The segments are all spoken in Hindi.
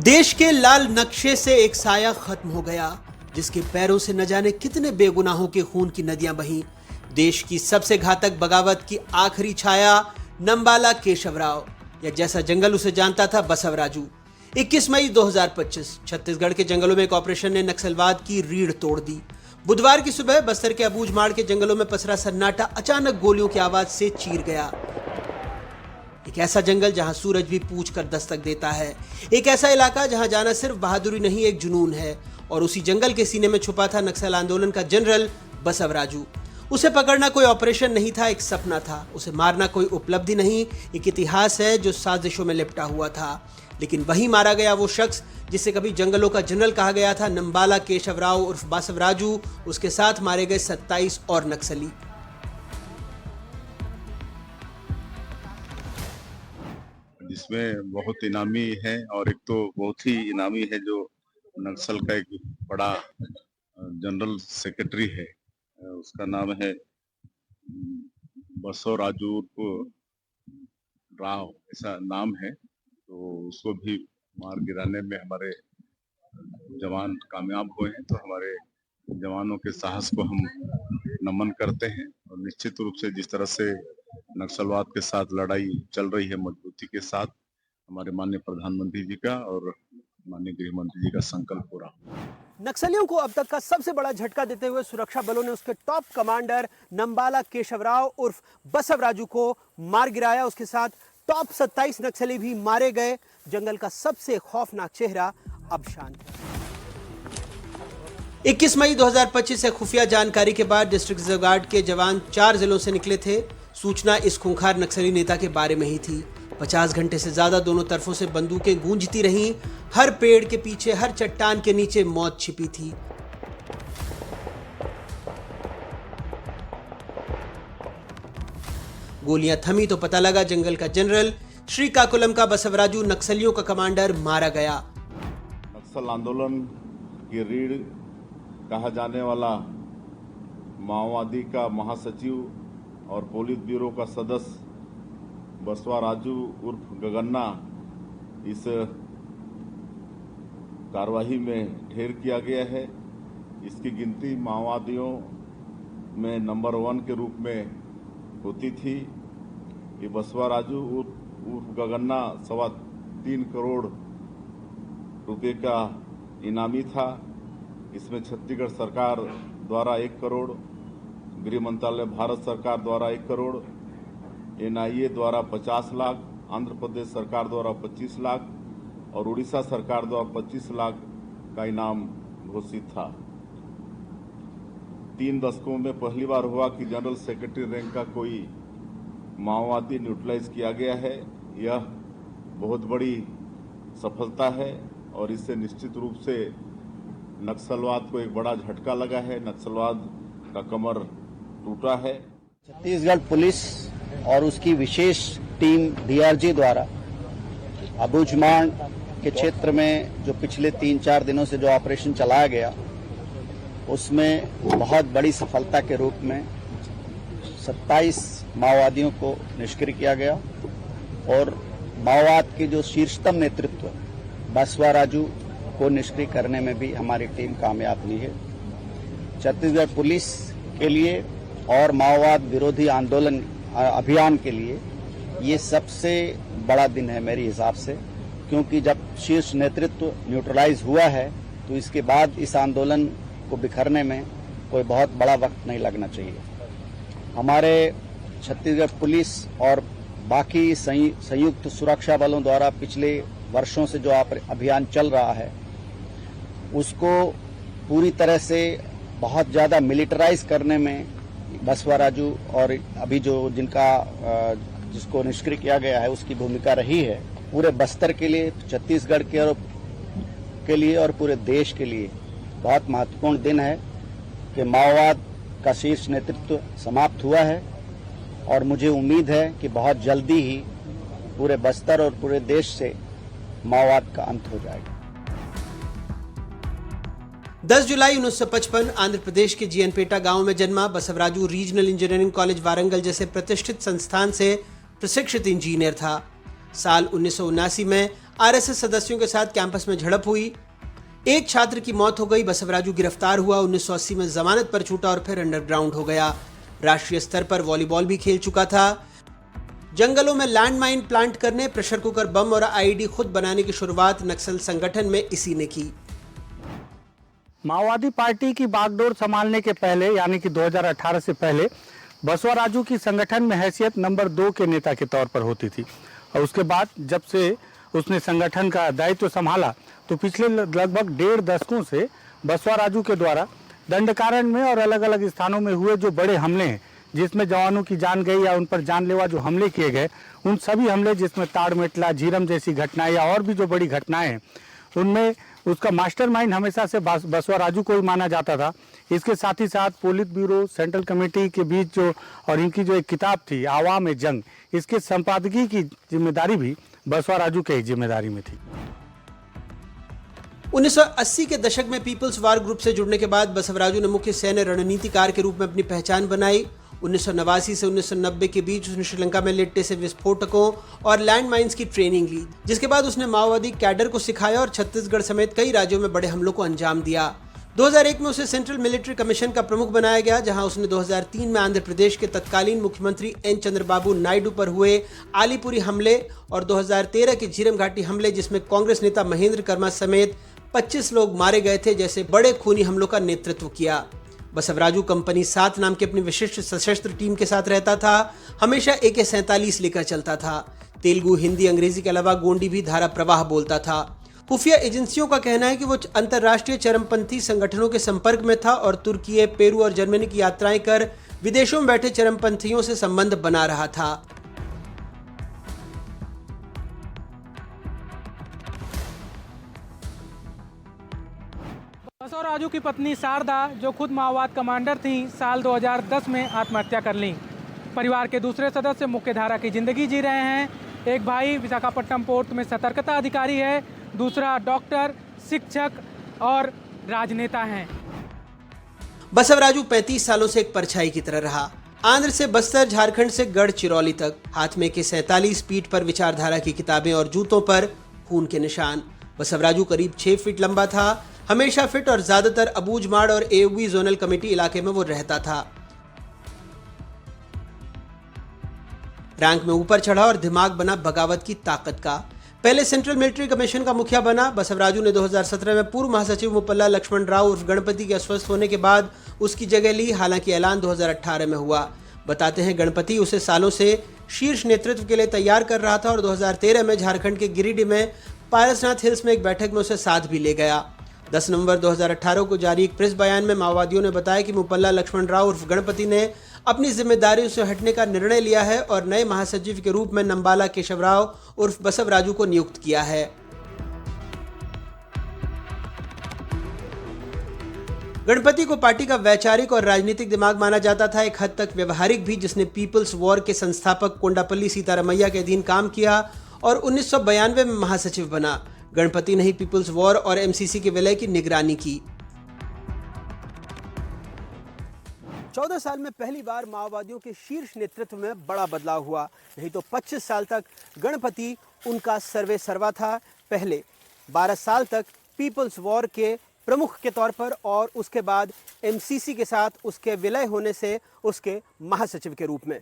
देश के लाल नक्शे से एक साया खत्म हो गया, जिसके पैरों से न जाने कितने बेगुनाहों के खून की नदियां बहीं। देश की सबसे घातक बगावत की आखिरी छाया नंबाला केशवराव, या जैसा जंगल उसे जानता था बसवराजू। 21 मई 2025 छत्तीसगढ़ के जंगलों में एक ऑपरेशन ने नक्सलवाद की रीढ़ तोड़ दी। बुधवार की सुबह बस्तर के अबूझमाड़ के जंगलों में पसरा सन्नाटा अचानक गोलियों की आवाज से चीर गया। एक ऐसा जंगल जहां सूरज भी पूछ कर दस्तक देता है, एक ऐसा इलाका जहां जाना सिर्फ बहादुरी नहीं एक जुनून है। और उसी जंगल के सीने में छुपा था नक्सल आंदोलन का जनरल बसवराजू। उसे पकड़ना कोई ऑपरेशन नहीं था, एक सपना था। उसे मारना कोई उपलब्धि नहीं, एक इतिहास है जो साजिशों में लिपटा हुआ था। लेकिन वहीं मारा गया वो शख्स जिसे कभी जंगलों का जनरल कहा गया था, नंबाला केशवराव उर्फ बसवराजू। उसके साथ मारे गए 27 और नक्सली। जिसमें बहुत इनामी है और एक तो बहुत ही इनामी है जो नक्सल का एक बड़ा जनरल सेक्रेटरी है। उसका नाम है बसवराजू राव, ऐसा नाम है। तो उसको भी मार गिराने में हमारे जवान कामयाब हुए हैं, तो हमारे जवानों के साहस को हम नमन करते हैं। और निश्चित रूप से जिस तरह से नक्सलवाद के साथ लड़ाई चल रही है मजबूती के साथ, हमारे माननीय प्रधानमंत्री जी का और माननीय गृह मंत्री जी का संकल्प पूरा। नक्सलियों को अब तक का सबसे बड़ा झटका देते हुए सुरक्षा बलों ने उसके टॉप कमांडर नंबाला केशवराव उर्फ बसवराजू को मार गिराया। उसके साथ टॉप 27 नक्सली भी मारे गए। जंगल का सबसे खौफनाक चेहरा अब शांत है। 21 मई 2025 से खुफिया जानकारी के बाद डिस्ट्रिक्ट रिजर्व गार्ड के जवान 4 जिलों से निकले थे। सूचना इस खूंखार नक्सली नेता के बारे में ही थी। 50 घंटे से ज्यादा दोनों तरफों से बंदूकें गूंजती रहीं। हर पेड़ के पीछे, हर चट्टान के नीचे मौत छिपी थी। गोलियां थमी तो पता लगा जंगल का जनरल श्रीकाकुलम का बसवराजू, नक्सलियों का कमांडर, मारा गया। नक्सल आंदोलन की रीढ़ कहा जाने वाला माओवादी का महासचिव और पोलित ब्यूरो का सदस्य बसवराजू उर्फ गगन्ना इस कार्रवाई में ढेर किया गया है। इसकी गिनती माओवादियों में नंबर 1 के रूप में होती थी। ये बसवराजू उर्फ गगन्ना 3.25 करोड़ रुपए का इनामी था। इसमें छत्तीसगढ़ सरकार द्वारा 1 करोड़, गृह मंत्रालय भारत सरकार द्वारा 1 करोड़, NIA द्वारा 50 लाख, आंध्र प्रदेश सरकार द्वारा 25 लाख और उड़ीसा सरकार द्वारा 25 लाख का इनाम घोषित था। 3 दशकों में पहली बार हुआ कि जनरल सेक्रेटरी रैंक का कोई माओवादी न्यूट्रलाइज किया गया है। यह बहुत बड़ी सफलता है और इससे निश्चित रूप से नक्सलवाद को एक बड़ा झटका लगा है। नक्सलवाद का कमर टूटा है। छत्तीसगढ़ पुलिस और उसकी विशेष टीम DRG द्वारा अबूझमाड़ के क्षेत्र में जो पिछले 3-4 दिनों से जो ऑपरेशन चलाया गया, उसमें बहुत बड़ी सफलता के रूप में 27 माओवादियों को निष्क्रिय किया गया और माओवाद के जो शीर्षतम नेतृत्व बसवराजू को निष्क्रिय करने में भी हमारी टीम कामयाब हुई है। छत्तीसगढ़ पुलिस के लिए और माओवाद विरोधी आंदोलन अभियान के लिए ये सबसे बड़ा दिन है मेरे हिसाब से, क्योंकि जब शीर्ष नेतृत्व न्यूट्रलाइज हुआ है तो इसके बाद इस आंदोलन को बिखरने में कोई बहुत बड़ा वक्त नहीं लगना चाहिए। हमारे छत्तीसगढ़ पुलिस और बाकी संयुक्त सुरक्षा बलों द्वारा पिछले वर्षों से जो अभियान चल रहा है, उसको पूरी तरह से बहुत ज़्यादा मिलिटराइज करने में बसवराजू और अभी जिसको निष्क्रिय किया गया है उसकी भूमिका रही है। पूरे बस्तर के लिए, छत्तीसगढ़ के लिए और पूरे देश के लिए बहुत महत्वपूर्ण दिन है कि माओवाद का शीर्ष नेतृत्व समाप्त हुआ है और मुझे उम्मीद है कि बहुत जल्दी ही पूरे बस्तर और पूरे देश से माओवाद का अंत हो जाएगा। 10 जुलाई 1955 आंध्र प्रदेश के जीएनपेटा गांव में जन्मा Basavaraju regional engineering college Warangal जैसे प्रतिष्ठित संस्थान से प्रशिक्षित इंजीनियर था। साल 1979 में आरएसएस सदस्यों के साथ कैंपस में झड़प हुई। एक छात्र की मौत हो गई। बसवराजू गिरफ्तार हुआ। 1980 में जमानत पर छूटा और फिर अंडरग्राउंड हो गया। राष्ट्रीय स्तर पर वॉलीबॉल भी खेल चुका था। जंगलों में लैंडमाइन प्लांट करने, प्रेशर कुकर बम और आईईडी खुद बनाने की शुरुआत नक्सल संगठन में इसी ने की। माओवादी पार्टी की बागडोर संभालने के पहले यानी कि 2018 से पहले बसवराजू की संगठन में हैसियत नंबर 2 के नेता के तौर पर होती थी और उसके बाद जब से उसने संगठन का दायित्व संभाला तो पिछले लगभग 1.5 दशकों से बसवराजू के द्वारा दंडकारण्य में और अलग अलग स्थानों में हुए जो बड़े हमले हैं जिसमें जवानों की जान गई या उन पर जानलेवा जो हमले किए गए, उन सभी हमले जिसमें ताड़मेटला, झीरम जैसी घटनाएं या और भी जो बड़ी घटनाएं हैं उनमें उसका मास्टरमाइंड हमेशा से बसवराजू को ही माना जाता था। इसके साथ ही साथ पोलित ब्यूरो, सेंट्रल कमेटी के बीच जो और इनकी जो एक किताब थी आवाम ए जंग, इसके संपादकीय की जिम्मेदारी भी बसवराजू के ही जिम्मेदारी में थी। 1980 के दशक में पीपल्स वार ग्रुप से जुड़ने के बाद बसवराजू ने मुख्य सैन्य रणनीतिकार के रूप में अपनी पहचान बनाई। 1989 से 1990 के बीच उसने श्रीलंका में लिट्टे से विस्फोटकों और लैंडमाइंस की ट्रेनिंग ली, जिसके बाद उसने माओवादी कैडर को सिखाया और छत्तीसगढ़ समेत कई राज्यों में बड़े हमलों को अंजाम दिया। 2001 में उसे सेंट्रल मिलिट्री कमीशन का प्रमुख बनाया गया, जहां उसने 2003 में आंध्र प्रदेश के तत्कालीन मुख्यमंत्री एन चंद्रबाबू नायडू पर हुए आलीपुरी हमले और 2013 के झीरम घाटी हमले, जिसमें कांग्रेस नेता महेंद्र कर्मा समेत 25 लोग मारे गए थे, जैसे बड़े खूनी हमलों का नेतृत्व किया। बसवराजू कंपनी 7 नाम की अपनी विशिष्ट सशस्त्र टीम के साथ रहता था। हमेशा AK-47 लेकर चलता था। तेलुगु, हिंदी, अंग्रेजी के अलावा गोंडी भी धारा प्रवाह बोलता था। खुफिया एजेंसियों का कहना है कि वो अंतर्राष्ट्रीय चरमपंथी संगठनों के संपर्क में था और तुर्की, पेरू और जर्मनी की यात्राएं कर विदेशों में बैठे चरमपंथियों से संबंध बना रहा था। बसवराजू की पत्नी शारदा, जो खुद माओवाद कमांडर थीं, साल 2010 में आत्महत्या कर लीं। परिवार के दूसरे सदस्य मुख्यधारा की जिंदगी जी रहे हैं। एक भाई विशाखापट्टनम पोर्ट में सतर्कता अधिकारी है, दूसरा डॉक्टर, शिक्षक और राजनेता हैं। बसवराजू 35 सालों से एक परछाई की तरह रहा। आंध्र से बस्तर, झारखंड से गढ़चिरौली तक, हाथ में AK-47, पीठ पर विचारधारा की किताबें और जूतों पर खून के निशान। बसवराजू करीब 6 फीट लंबा था, हमेशा फिट और ज्यादातर अबूझमाड़ और AOB जोनल कमेटी इलाके में वो रहता था। रैंक में ऊपर चढ़ा और दिमाग बना बगावत की ताकत का। पहले सेंट्रल मिलिट्री कमीशन का मुखिया बना। बसवराजू ने 2017 में पूर्व महासचिव मुपल्ला लक्ष्मण राव उर्फ गणपति के अस्वस्थ होने के बाद उसकी जगह ली। हालांकि ऐलान 2018 में हुआ। बताते हैं गणपति उसे सालों से शीर्ष नेतृत्व के लिए तैयार कर रहा था और 2013 में झारखंड के गिरिडीह में पारसनाथ हिल्स में एक बैठक में उसे साथ भी ले गया। 10 नवंबर 2018 को जारी एक प्रेस बयान में माओवादियों ने बताया कि मुपल्ला लक्ष्मण राव उर्फ गणपति ने अपनी जिम्मेदारियों से हटने का निर्णय लिया है और नए महासचिव के रूप में नंबाला केशवराव उर्फ बसवराजू को नियुक्त किया है। गणपति को पार्टी का वैचारिक और राजनीतिक दिमाग माना जाता था, एक हद तक व्यवहारिक भी, जिसने पीपल्स वॉर के संस्थापक कोंडापल्ली सीतारमैया के अधीन काम किया और 1992 में महासचिव बना। गणपति ने ही पीपल्स वॉर और MCC के विलय की निगरानी की। 14 साल में पहली बार माओवादियों के शीर्ष नेतृत्व में बड़ा बदलाव हुआ, नहीं तो 25 साल तक गणपति उनका सर्वे सर्वा था। पहले 12 साल तक पीपल्स वॉर के प्रमुख के तौर पर और उसके बाद MCC के साथ उसके विलय होने से उसके महासचिव के रूप में।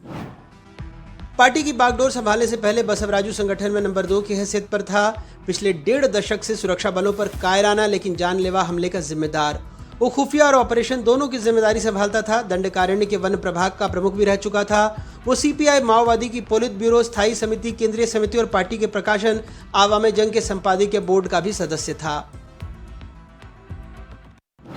पार्टी की बागडोर संभालने से पहले बसवराजू संगठन में नंबर 2 की हैसियत पर था। पिछले 1.5 दशक से सुरक्षा बलों पर कायराना लेकिन जानलेवा हमले का जिम्मेदार। वो खुफिया और ऑपरेशन दोनों की जिम्मेदारी संभालता था। दंडकारण्य के वन प्रभाग का प्रमुख भी रह चुका था। वो CPI माओवादी की पोलित ब्यूरो, स्थायी समिति, केंद्रीय समिति और पार्टी के प्रकाशन आवाम जंग के संपादकीय बोर्ड का भी सदस्य था।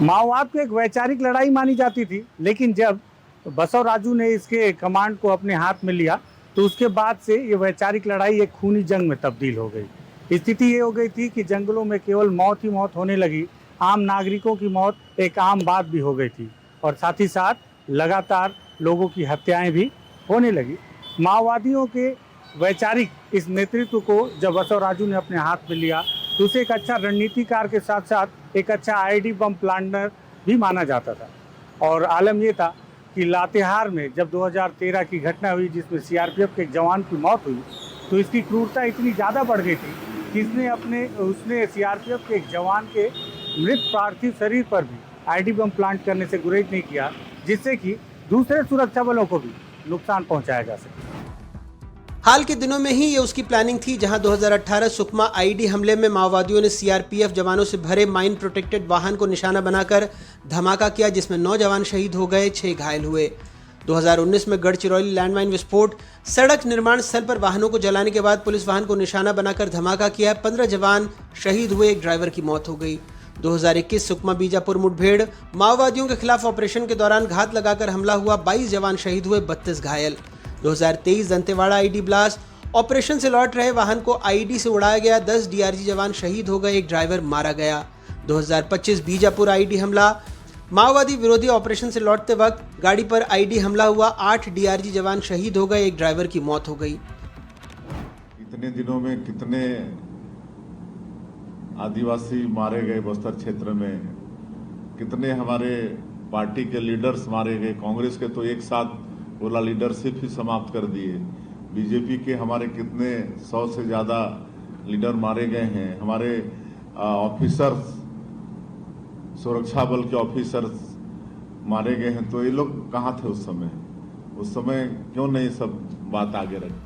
माओवाद को एक वैचारिक लड़ाई मानी जाती थी, लेकिन जब बसवराजू ने इसके कमांड को अपने हाथ में लिया तो उसके बाद से ये वैचारिक लड़ाई एक खूनी जंग में तब्दील हो गई। स्थिति ये हो गई थी कि जंगलों में केवल मौत ही मौत होने लगी, आम नागरिकों की मौत एक आम बात भी हो गई थी और साथ ही साथ लगातार लोगों की हत्याएं भी होने लगी। माओवादियों के वैचारिक इस नेतृत्व को जब बसवराजू ने अपने हाथ में लिया तो उसे एक अच्छा रणनीतिकार के साथ साथ एक अच्छा आईडी बम प्लांटर भी माना जाता था। और आलम ये था कि लातेहार में जब 2013 की घटना हुई जिसमें CRPF के एक जवान की मौत हुई तो इसकी क्रूरता इतनी ज़्यादा बढ़ गई थी कि उसने सीआरपीएफ के एक जवान के मृत पार्थिव शरीर पर भी आईडी बम प्लांट करने से गुरेज नहीं किया, जिससे कि दूसरे सुरक्षा बलों को भी नुकसान पहुंचाया जा सके। हाल के दिनों में ही ये उसकी प्लानिंग थी, जहां 2018 सुकमा आईडी हमले में माओवादियों ने सीआरपीएफ जवानों से भरे माइन प्रोटेक्टेड वाहन को निशाना बनाकर धमाका किया, जिसमें 9 जवान शहीद हो गए, 6 घायल हुए। 2019 में गढ़चिरौली लैंडमाइन विस्फोट, सड़क निर्माण स्थल पर वाहनों को जलाने के बाद पुलिस वाहन को निशाना बनाकर धमाका किया, 15 जवान शहीद हुए, एक ड्राइवर की मौत हो गई। 2021 सुकमा बीजापुर मुठभेड़, माओवादियों के खिलाफ ऑपरेशन के दौरान घात लगाकर हमला हुआ, 22 जवान शहीद हुए, 32 घायल। 2023 दंतेवाड़ा आईडी ब्लास्ट, ऑपरेशन से लौट रहे वाहन को आईडी से उड़ाया गया, 10 डीआरजी जवान शहीद हो गए, एक ड्राइवर मारा गया। 2025 बीजापुर आईडी हमला, माओवादी विरोधी ऑपरेशन से लौटते वक्त गाड़ी पर आईडी हमला हुआ, 8 डीआरजी जवान शहीद हो गए, एक ड्राइवर की मौत हो गई। इतने दिनों में कितने आदिवासी मारे गए बस्तर क्षेत्र में, कितने हमारे पार्टी के लीडर्स मारे गए। कांग्रेस के तो एक साथ बोला लीडरशिप ही समाप्त कर दिए। बीजेपी के हमारे कितने 100 से ज़्यादा लीडर मारे गए हैं। हमारे ऑफिसर्स, सुरक्षा बल के ऑफिसर्स मारे गए हैं। तो ये लोग कहाँ थे उस समय? उस समय क्यों नहीं सब बात आगे रखी?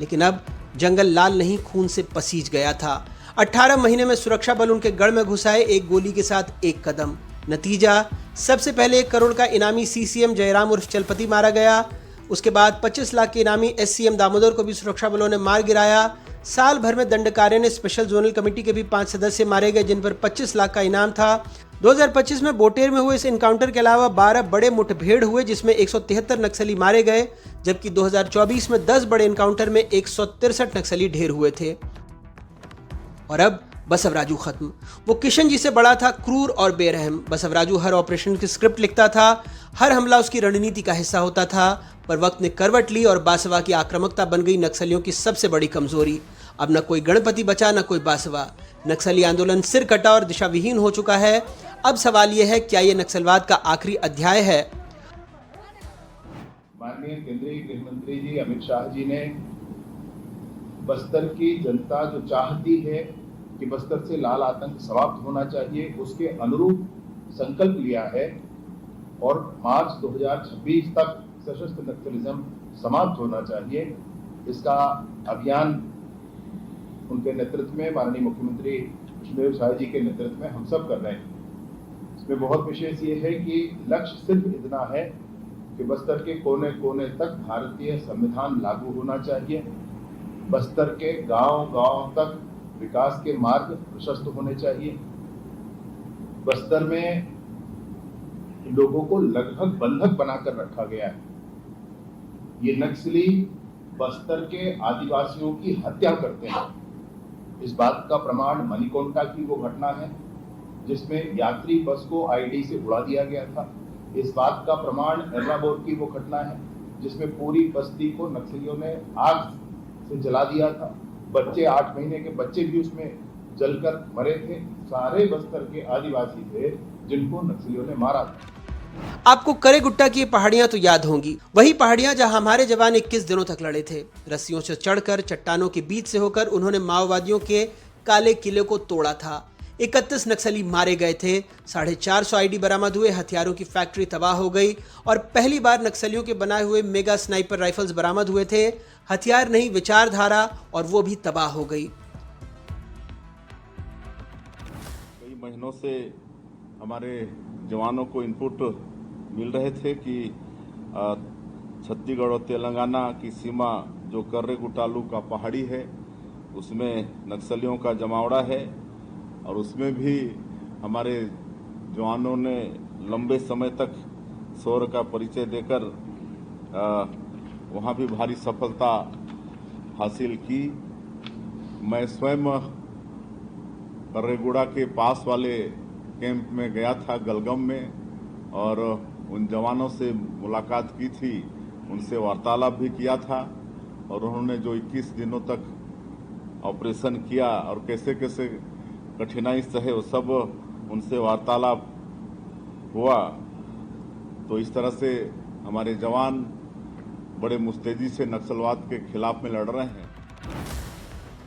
लेकिन अब जंगल लाल नहीं, खून से पसीज गया था। 18 महीने में सुरक्षा बल उनके गढ़ में घुसाए, एक गोली के साथ एक कदम। नतीजा, सबसे पहले 1 करोड़ का इनामी सीसीएम जयराम उर्फ चलपति मारा गया। उसके बाद 25 लाख के इनामी एससीएम दामोदर को भी सुरक्षा बलों ने मार गिराया। साल भर में दंडकार्य ने स्पेशल जोनल कमेटी के भी 5 सदस्य मारे गए, जिन पर 25 लाख का इनाम था। 2025 में बोटेर में हुए इस इनकाउंटर के अलावा 12 बड़े मुठभेड़ हुए, जिसमें 173 नक्सली मारे गए, जबकि 2024 में 10 बड़े इनकाउंटर में 163 नक्सली ढेर हुए थे। और अब बसवराजू खत्म। वो किशन जी से बड़ा था, क्रूर और बेरहम। बसवराजू हर ऑपरेशन की स्क्रिप्ट लिखता था, हर हमला उसकी रणनीति का हिस्सा होता था। पर वक्त ने करवट ली और बासवा की आक्रामकता बन गई नक्सलियों की सबसे बड़ी कमजोरी। अब न कोई गणपति बचा, न कोई बासवा। नक्सली आंदोलन सिर कटा और दिशा विहीन हो चुका है। अब सवाल यह है, क्या यह नक्सलवाद का आखिरी अध्याय है? माननीय केंद्रीय गृह मंत्री जी अमित शाह जी ने बस्तर की जनता जो चाहती है कि बस्तर से लाल आतंक समाप्त होना चाहिए, उसके अनुरूप संकल्प लिया है और मार्च 2026 तक सशस्त्र नक्सलिज्म समाप्त होना चाहिए। इसका अभियान उनके नेतृत्व में, माननीय मुख्यमंत्री विष्णुदेव साय जी के नेतृत्व में हम सब कर रहे हैं। इसमें बहुत विशेष ये है कि लक्ष्य सिर्फ इतना है कि बस्तर के कोने कोने तक भारतीय संविधान लागू होना चाहिए। बस्तर के गांव-गांव तक विकास के मार्ग प्रशस्त होने चाहिए। बस्तर में लोगों को लगभग बंधक बनाकर रखा गया है। ये नक्सली बस्तर के आदिवासियों की हत्या करते हैं। इस बात का प्रमाण मणिकोंटा की वो घटना है जिसमें यात्री बस को आईडी से उड़ा दिया गया था। इस बात का प्रमाण एर्राबोर की वो घटना है जिसमें पूरी बस्ती को नक्सलियों ने आग से जला दिया था। बच्चे, 8 महीने के बच्चे भी उसमें जलकर मरे थे। सारे बस्तर के आदिवासी थे जिनको नक्सलियों ने मारा था। आपको करेगुट्टा की पहाड़ियां तो याद होंगी, वही पहाड़ियां जहां हमारे जवान 21 दिनों तक लड़े थे। रस्सियों से चढ़कर, चट्टानों के बीच से होकर उन्होंने माओवादियों के काले किले को तोड़ा था। 31 नक्सली मारे गए थे, 450 आईडी बरामद हुए, हथियारों की फैक्ट्री तबाह हो गई और पहली बार नक्सलियों के बनाए हुए मेगा स्नाइपर राइफल्स बरामद हुए थे। हथियार नहीं, विचारधारा, और वो भी तबाह हो गई। कई महीनों से हमारे जवानों को इनपुट मिल रहे थे कि छत्तीसगढ़ और तेलंगाना की सीमा जो कर्रेगुटालू का पहाड़ी है उसमें नक्सलियों का जमावड़ा है और उसमें भी हमारे जवानों ने लंबे समय तक शौर्य का परिचय देकर वहाँ भी भारी सफलता हासिल की। मैं स्वयं कर्रेगुड़ा के पास वाले कैंप में गया था, गलगम में, और उन जवानों से मुलाकात की थी, उनसे वार्तालाप भी किया था और उन्होंने जो 21 दिनों तक ऑपरेशन किया और कैसे कैसे कठिनाई सहे वो सब उनसे वार्तालाप हुआ। तो इस तरह से हमारे जवान बड़े मुस्तैदी से नक्सलवाद के खिलाफ में लड़ रहे हैं।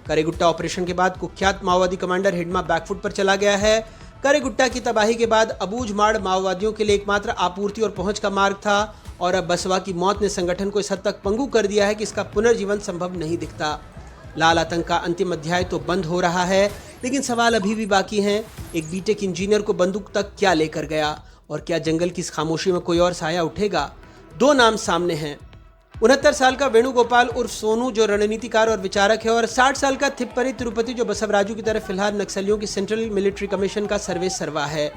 करेगुट्टा ऑपरेशन के बाद कुख्यात माओवादी कमांडर हिडमा बैकफुट पर चला गया है। करेगुट्टा की तबाही के बाद अबूझमाड़ माओवादियों के लिए एकमात्र आपूर्ति और पहुंच का मार्ग था और अब बसवा की मौत ने संगठन को इस हद तक पंगु कर दिया है कि इसका पुनर्जीवन संभव नहीं दिखता। लाल आतंक का अंतिम अध्याय तो बंद हो रहा है, लेकिन सवाल अभी भी बाकी हैं। एक बीटेक इंजीनियर को बंदूक तक क्या लेकर गया और क्या जंगल की इस खामोशी में कोई और साया उठेगा? दो नाम सामने हैं। 69 साल का वेणुगोपाल उर्फ सोनू जो रणनीतिकार और विचारक है, और 60 साल का थिप्परी तिरुपति जो बसवराजू की तरह फिलहाल नक्सलियों की सेंट्रल मिलिट्री कमीशन का सर्वे सर्वा है।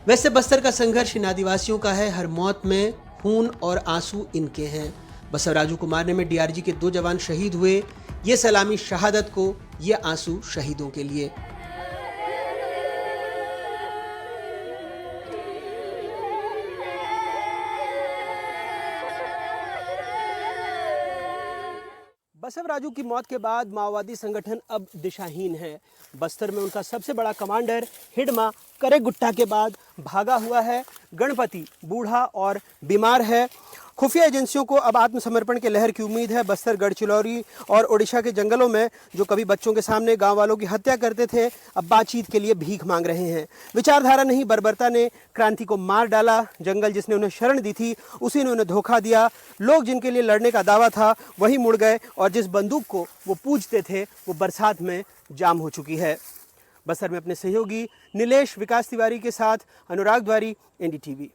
वैसे बस्तर का संघर्ष इन आदिवासियों का है। हर मौत में खून और आंसू इनके हैं। बसवराजू को मारने में डीआरजी के 2 जवान शहीद हुए। ये सलामी शहादत को, ये आंसू शहीदों के लिए। बसवराजू की मौत के बाद माओवादी संगठन अब दिशाहीन है। बस्तर में उनका सबसे बड़ा कमांडर हिडमा करेगुट्टा के बाद भागा हुआ है। गणपति बूढ़ा और बीमार है। खुफिया एजेंसियों को अब आत्मसमर्पण के लहर की उम्मीद है। बस्तर, गढ़चिलौरी और ओडिशा के जंगलों में जो कभी बच्चों के सामने गांव वालों की हत्या करते थे, अब बातचीत के लिए भीख मांग रहे हैं। विचारधारा नहीं, बर्बरता ने क्रांति को मार डाला। जंगल जिसने उन्हें शरण दी थी, उसी ने उन्हें धोखा दिया। लोग जिनके लिए लड़ने का दावा था, वही मुड़ गए और जिस बंदूक को वो पूजते थे, वो बरसात में जाम हो चुकी है। बस्तर में अपने सहयोगी नीलेश विकास तिवारी के साथ अनुराग द्वारी, एनडीटीवी।